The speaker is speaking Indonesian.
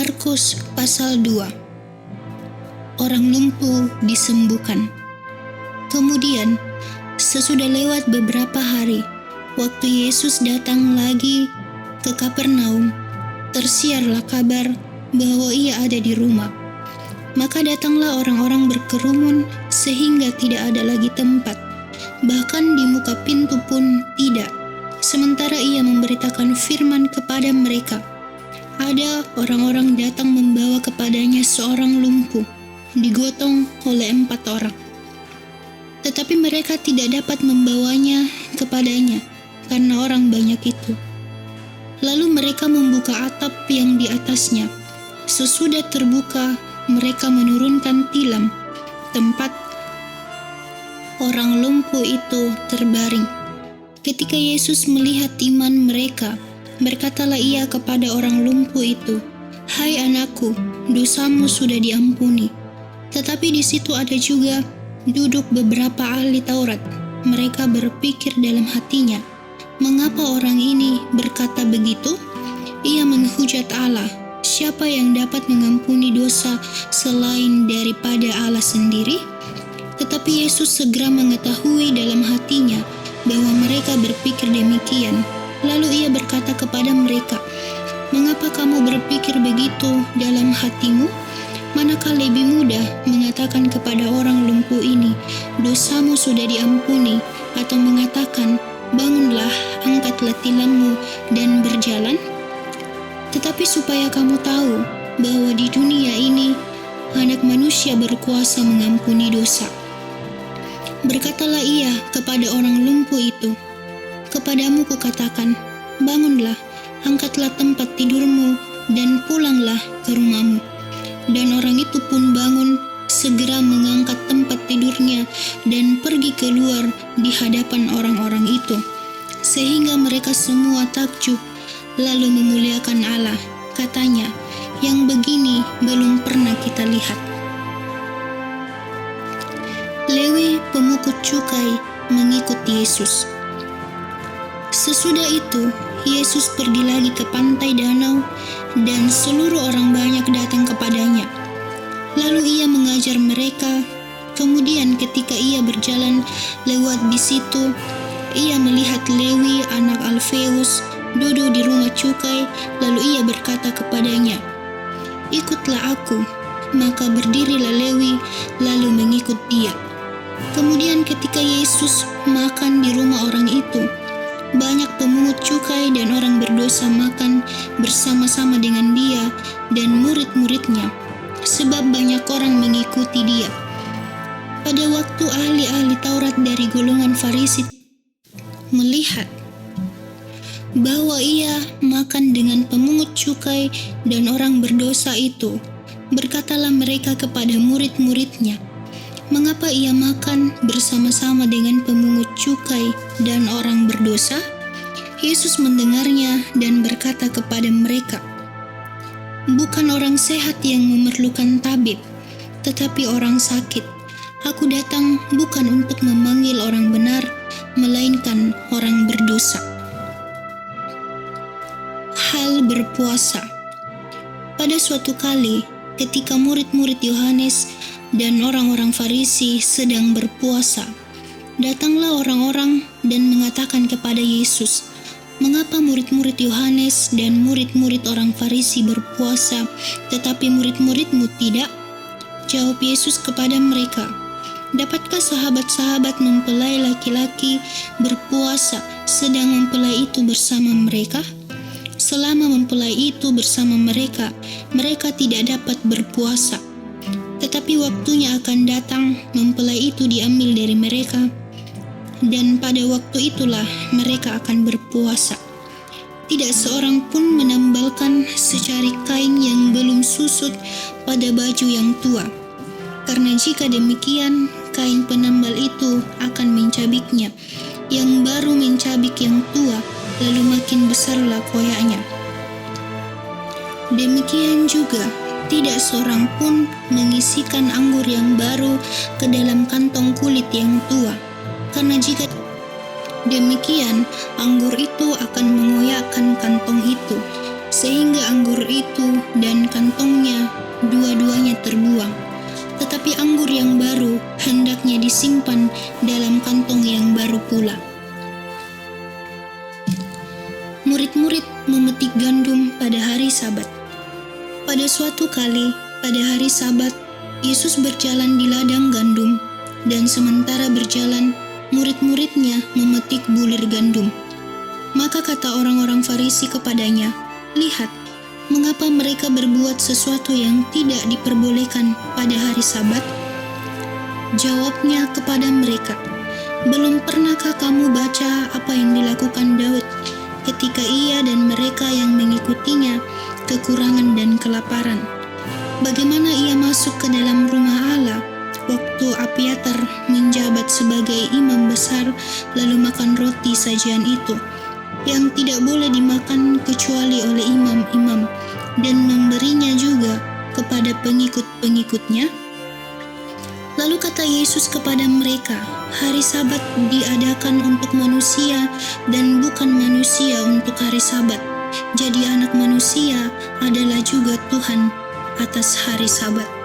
Markus pasal 2. Orang lumpuh disembuhkan. Kemudian, sesudah lewat beberapa hari, waktu Yesus datang lagi ke Kapernaum, tersiarlah kabar bahwa ia ada di rumah. Maka datanglah orang-orang berkerumun sehingga tidak ada lagi tempat, bahkan di muka pintu pun tidak. Sementara ia memberitakan firman kepada mereka, ada orang-orang datang membawa kepadanya seorang lumpuh, digotong oleh 4 orang. Tetapi mereka tidak dapat membawanya kepadanya, karena orang banyak itu. Lalu mereka membuka atap yang di atasnya. Sesudah terbuka, mereka menurunkan tilam, tempat orang lumpuh itu terbaring. Ketika Yesus melihat iman mereka, berkatalah ia kepada orang lumpuh itu, "Hai anakku, dosamu sudah diampuni." Tetapi di situ ada juga duduk beberapa ahli Taurat. Mereka berpikir dalam hatinya, "Mengapa orang ini berkata begitu? Ia menghujat Allah. Siapa yang dapat mengampuni dosa selain daripada Allah sendiri?" Tetapi Yesus segera mengetahui dalam hatinya bahwa mereka berpikir demikian. Lalu ia berkata kepada mereka, "Mengapa kamu berpikir begitu dalam hatimu? Manakah lebih mudah mengatakan kepada orang lumpuh ini, 'Dosamu sudah diampuni,' atau mengatakan, 'Bangunlah, angkatlah tilammu dan berjalan'? Tetapi supaya kamu tahu bahwa di dunia ini Anak Manusia berkuasa mengampuni dosa." Berkatalah ia kepada orang lumpuh itu, "Kepadamu kukatakan, bangunlah, angkatlah tempat tidurmu, dan pulanglah ke rumahmu." Dan orang itu pun bangun, segera mengangkat tempat tidurnya, dan pergi keluar di hadapan orang-orang itu. Sehingga mereka semua takjub, lalu memuliakan Allah. Katanya, "Yang begini belum pernah kita lihat." Lewi pemungut cukai mengikut Yesus. Sesudah itu, Yesus pergi lagi ke pantai danau, dan seluruh orang banyak datang kepadanya. Lalu ia mengajar mereka. Kemudian ketika ia berjalan lewat di situ, ia melihat Lewi anak Alfeus duduk di rumah cukai. Lalu ia berkata kepadanya, "Ikutlah aku." Maka berdirilah Lewi lalu mengikut dia. Kemudian ketika Yesus makan di rumah orang itu, banyak pemungut cukai dan orang berdosa makan bersama-sama dengan dia dan murid-muridnya, sebab banyak orang mengikuti dia. Pada waktu ahli-ahli Taurat dari golongan Farisi melihat bahwa ia makan dengan pemungut cukai dan orang berdosa itu, berkatalah mereka kepada murid-muridnya, "Mengapa ia makan bersama-sama dengan pemungut cukai dan orang berdosa?" Yesus mendengarnya dan berkata kepada mereka, "Bukan orang sehat yang memerlukan tabib, tetapi orang sakit. Aku datang bukan untuk memanggil orang benar, melainkan orang berdosa." Hal berpuasa. Pada suatu kali, ketika murid-murid Yohanes dan orang-orang Farisi sedang berpuasa, datanglah orang-orang dan mengatakan kepada Yesus, "Mengapa murid-murid Yohanes dan murid-murid orang Farisi berpuasa, tetapi murid-muridmu tidak?" Jawab Yesus kepada mereka, "Dapatkah sahabat-sahabat mempelai laki-laki berpuasa sedang mempelai itu bersama mereka? Selama mempelai itu bersama mereka, mereka tidak dapat berpuasa. Tetapi waktunya akan datang, mempelai itu diambil dari mereka, dan pada waktu itulah mereka akan berpuasa. Tidak seorang pun menambalkan secari kain yang belum susut pada baju yang tua, karena jika demikian, kain penambal itu akan mencabiknya, yang baru mencabik yang tua, lalu makin besarlah koyaknya. Demikian juga, tidak seorang pun mengisikan anggur yang baru ke dalam kantong kulit yang tua, karena jika demikian, anggur itu akan mengoyakkan kantong itu, sehingga anggur itu dan kantongnya dua-duanya terbuang. Tetapi anggur yang baru hendaknya disimpan dalam kantong yang baru pula. Murid-murid memetik gandum pada hari Sabat. Pada suatu kali, pada hari Sabat, Yesus berjalan di ladang gandum, dan sementara berjalan, murid-muridnya memetik bulir gandum. Maka kata orang-orang Farisi kepadanya, "Lihat, mengapa mereka berbuat sesuatu yang tidak diperbolehkan pada hari Sabat?" Jawabnya kepada mereka, "Belum pernahkah kamu baca apa yang dilakukan Daud ketika ia dan mereka yang mengikutinya kekurangan dan kelaparan? Bagaimana ia masuk ke dalam rumah Allah waktu Abiatar menjabat sebagai imam besar, lalu makan roti sajian itu, yang tidak boleh dimakan kecuali oleh imam-imam, dan memberinya juga kepada pengikut-pengikutnya?" Lalu kata Yesus kepada mereka, "Hari Sabat diadakan untuk manusia dan bukan manusia untuk hari Sabat. Jadi Anak Manusia adalah juga Tuhan atas hari Sabat."